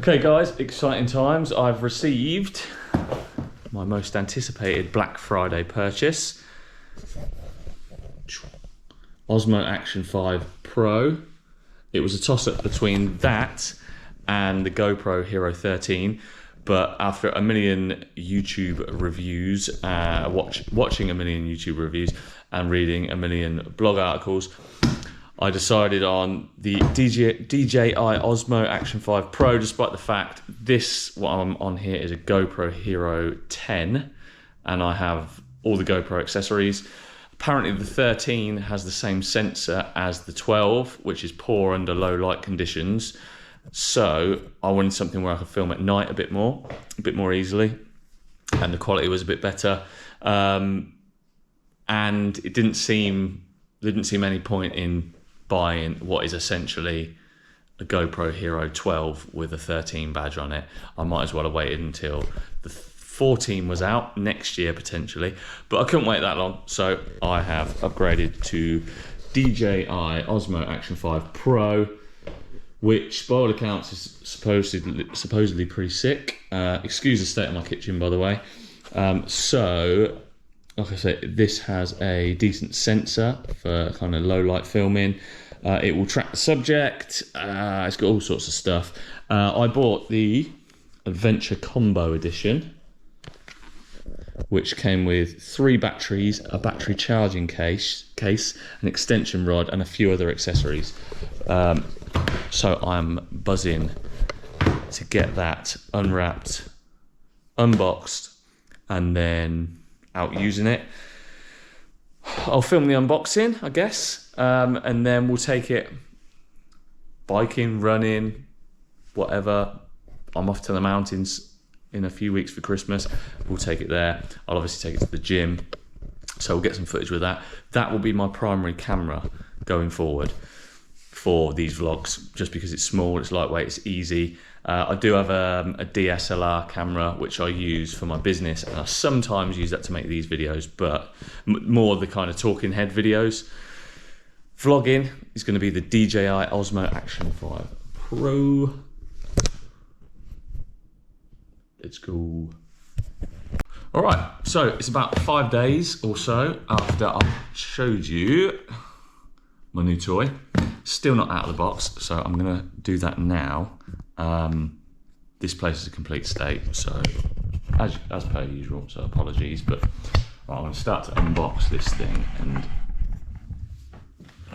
Okay guys, exciting times. I've received my most anticipated Black Friday purchase. Osmo Action 5 Pro. It was a toss-up between that and the GoPro Hero 13, but after a million YouTube reviews, watching a million YouTube reviews and reading a million blog articles, I decided on the DJI Osmo Action 5 Pro, despite the fact what I'm on here is a GoPro Hero 10, and I have all the GoPro accessories. Apparently the 13 has the same sensor as the 12, which is poor under low light conditions. So I wanted something where I could film at night a bit more easily, and the quality was a bit better. And it didn't seem any point in buying what is essentially a GoPro Hero 12 with a 13 badge on it. I might as well have waited until the 14 was out next year potentially, but I couldn't wait that long, so I have upgraded to DJI Osmo Action 5 Pro, which by all accounts is supposedly pretty sick. Excuse the state of my kitchen, by the way. So like I said, this has a decent sensor for kind of low light filming. It will track the subject. It's got all sorts of stuff. I bought the Adventure Combo Edition, which came with 3 batteries, a battery charging case, an extension rod, and a few other accessories. So I'm buzzing to get that unwrapped, unboxed, and then out using it. I'll film the unboxing, I guess, and then we'll take it biking, running, whatever. I'm off to the mountains in a few weeks for Christmas. We'll take it there. I'll obviously take it to the gym, so we'll get some footage with that. That will be my primary camera going forward for these vlogs, just because it's small, it's lightweight, it's easy. I do have a DSLR camera which I use for my business, and I sometimes use that to make these videos, but more the kind of talking head videos. Vlogging is going to be the DJI Osmo Action 5 Pro. Let's go. All right, so it's about 5 days or so after I showed you my new toy. Still not out of the box, so I'm gonna do that now. This place is a complete state, so as per usual, so apologies, but right, I'm gonna start to unbox this thing and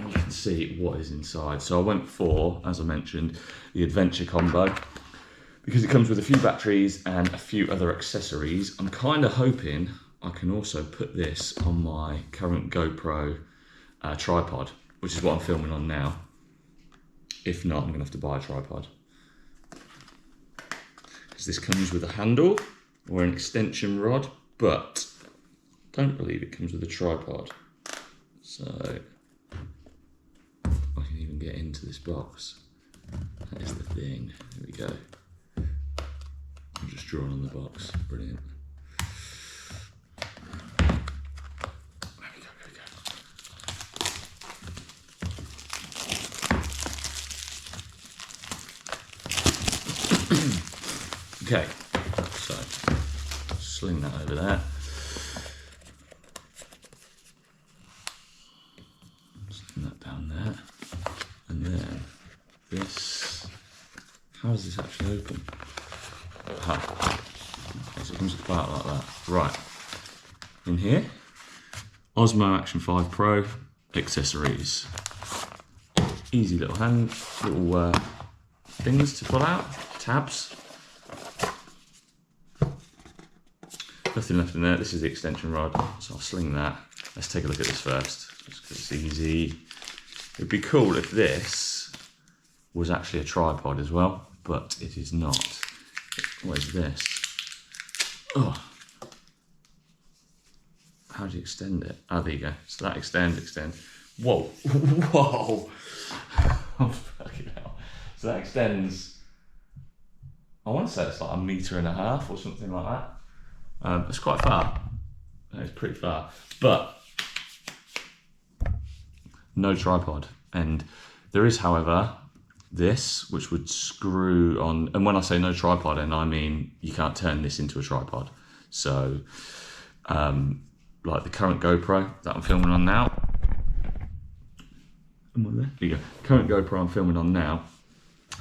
you can see what is inside. So I went for, as I mentioned, the Adventure Combo, because it comes with a few batteries and a few other accessories. I'm kind of hoping I can also put this on my current GoPro tripod, which is what I'm filming on now. If not, I'm gonna have to buy a tripod, because this comes with a handle or an extension rod, but I don't believe it comes with a tripod. So I can even get into this box. That is the thing. There we go. I'm just drawing on the box. Brilliant. Okay, so sling that over there. Sling that down there. And then this, how is this actually open? Okay, so it comes apart like that. Right, in here, Osmo Action 5 Pro accessories. Easy little things to pull out, tabs. Nothing left in there. This is the extension rod, so I'll sling that. Let's take a look at this first, just because it's easy. It'd be cool if this was actually a tripod as well, but it is not. What is this? Oh, how do you extend it? Oh, there you go. So that extend. Whoa, whoa! Oh, fucking hell. So that extends. I want to say it's like 1.5 meters or something like that. It's quite far. It's pretty far, but no tripod. And there is, however, this, which would screw on, and when I say no tripod, and I mean you can't turn this into a tripod. So, like the current GoPro that I'm filming on now. Am I there? There you go. Current GoPro I'm filming on now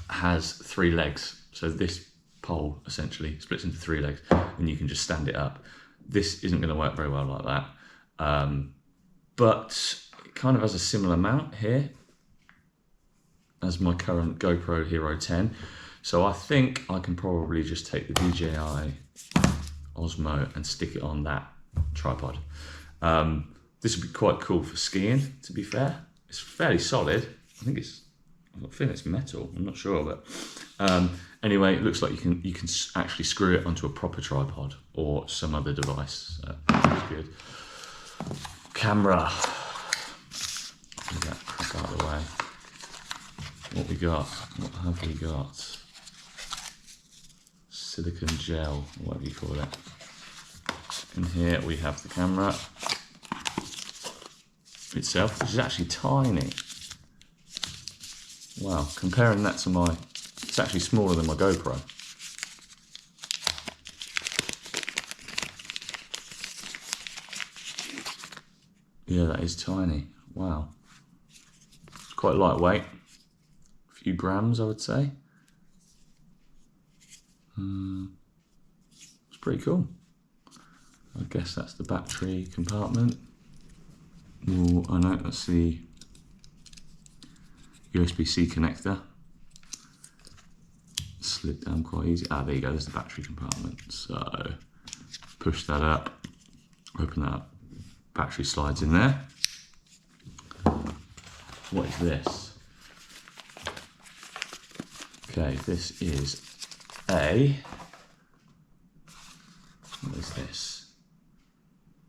has 3 legs. So this pole essentially splits into 3 legs, and you can just stand it up. This isn't going to work very well like that, but it kind of has a similar mount here as my current GoPro Hero 10. So I think I can probably just take the DJI Osmo and stick it on that tripod. This would be quite cool for skiing, to be fair. It's fairly solid. I think it's metal, I'm not sure, but anyway, it looks like you can actually screw it onto a proper tripod or some other device. So that's good. Camera. Get that crap out of the way. What we got? What have we got? Silicone gel, whatever you call it. In here we have the camera itself, which is actually tiny. Wow, comparing that to it's actually smaller than my GoPro. Yeah, that is tiny. Wow. It's quite lightweight. A few grams, I would say. It's pretty cool. I guess that's the battery compartment. Oh, I know, that's the USB-C connector. Slid down quite easy. Ah, there you go, there's the battery compartment. So, push that up, open that up. Battery slides in there. What is this? Okay, this is what is this?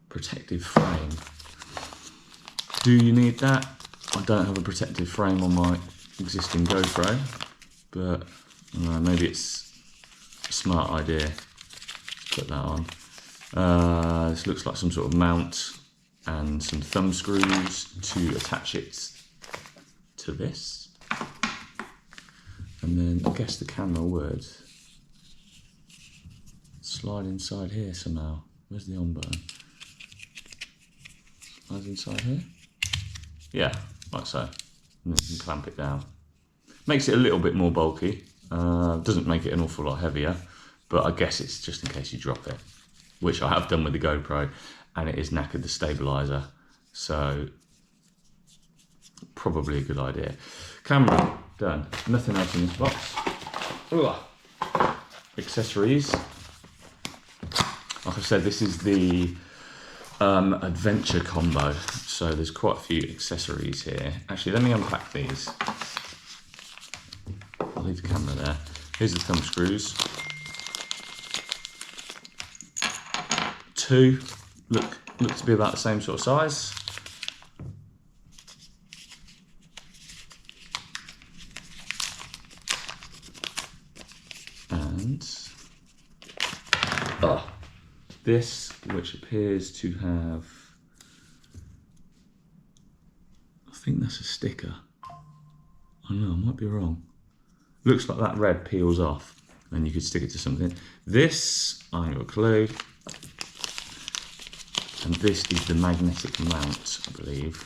Protective frame. Do you need that? I don't have a protective frame on my existing GoPro, but I don't know, maybe it's a smart idea to put that on. This looks like some sort of mount and some thumb screws to attach it to this. And then I guess the camera would slide inside here somehow. Where's the on button? Slides inside here? Yeah, like so. And then you can clamp it down. Makes it a little bit more bulky. Doesn't make it an awful lot heavier, but I guess it's just in case you drop it, which I have done with the GoPro, and it is knackered the stabilizer, so probably a good idea. Camera, done. Nothing else in this box. Ugh. Accessories. Like I said, this is the adventure combo, so there's quite a few accessories here. Actually, let me unpack these. I'll leave the camera there. Here's the thumb screws. 2 look to be about the same sort of size. And this, which appears to have, I think that's a sticker. I don't know, I might be wrong. Looks like that red peels off and you could stick it to something. This, I ain't got a clue. And this is the magnetic mount, I believe.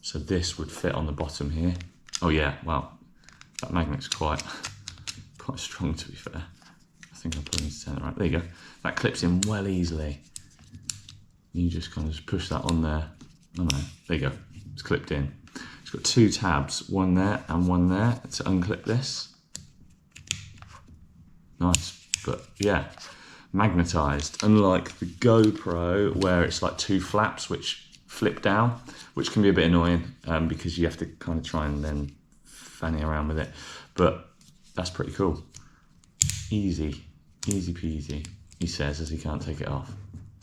So this would fit on the bottom here. Oh yeah, well, that magnet's quite strong, to be fair. I think I'll probably need to turn it right. There you go. That clips in well easily. You just kind of just push that on there. Oh no, there you go. It's clipped in. It's got 2 tabs, one there and one there to unclip this. Nice, but yeah, magnetized. Unlike the GoPro, where it's like 2 flaps which flip down, which can be a bit annoying because you have to kind of try and then fanny around with it. But that's pretty cool. Easy peasy, he says as he can't take it off.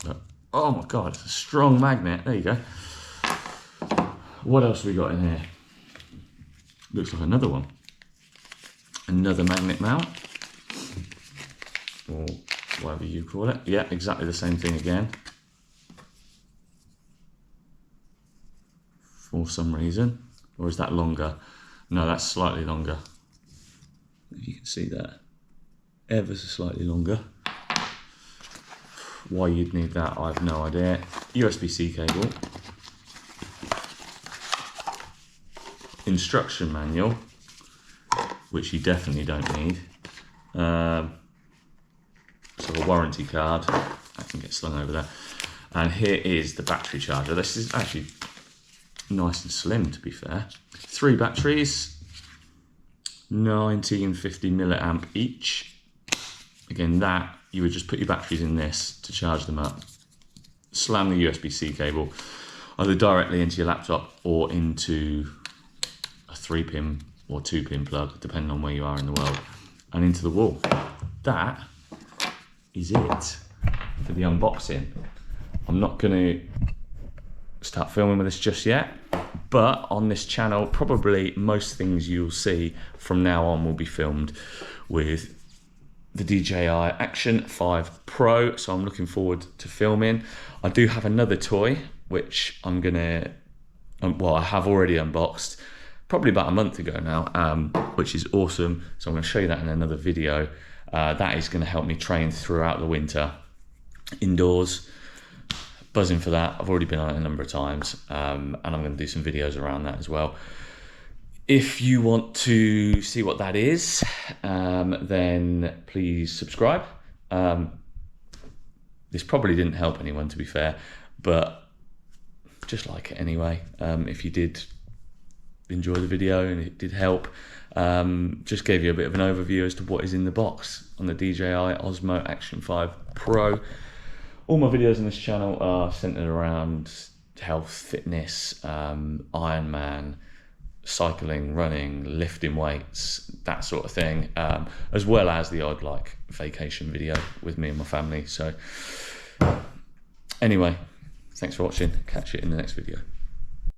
But oh my god, it's a strong magnet. There you go. What else have we got in here? Looks like another one. Another magnet mount, or whatever you call it. Yeah, exactly the same thing again. For some reason. Or is that longer? No, that's slightly longer. If you can see that, ever so slightly longer. Why you'd need that, I have no idea. USB-C cable. Instruction manual, which you definitely don't need. So a warranty card, that can get slung over there. And here is the battery charger. This is actually nice and slim, to be fair. 3 batteries, 90 and 50 milliamp each. Again, that you would just put your batteries in this to charge them up. Slam the USB-C cable either directly into your laptop or into a 3-pin or 2-pin plug, depending on where you are in the world, and into the wall. That is it for the unboxing. I'm not going to start filming with this just yet, but on this channel, probably most things you'll see from now on will be filmed with the DJI Action 5 Pro, so I'm looking forward to filming. I do have another toy, which I'm gonna, well, I have already unboxed, probably about a month ago now, which is awesome. So I'm gonna show you that in another video. That is gonna help me train throughout the winter, indoors. Buzzing for that. I've already been on it a number of times, and I'm gonna do some videos around that as well. If you want to see what that is, then please subscribe. This probably didn't help anyone, to be fair, but just like it anyway. If you did enjoy the video and it did help, just gave you a bit of an overview as to what is in the box on the DJI Osmo Action 5 Pro. All my videos on this channel are centered around health, fitness, Ironman, cycling, running, lifting weights, that sort of thing, as well as the odd like vacation video with me and my family. So anyway, thanks for watching. Catch you in the next video.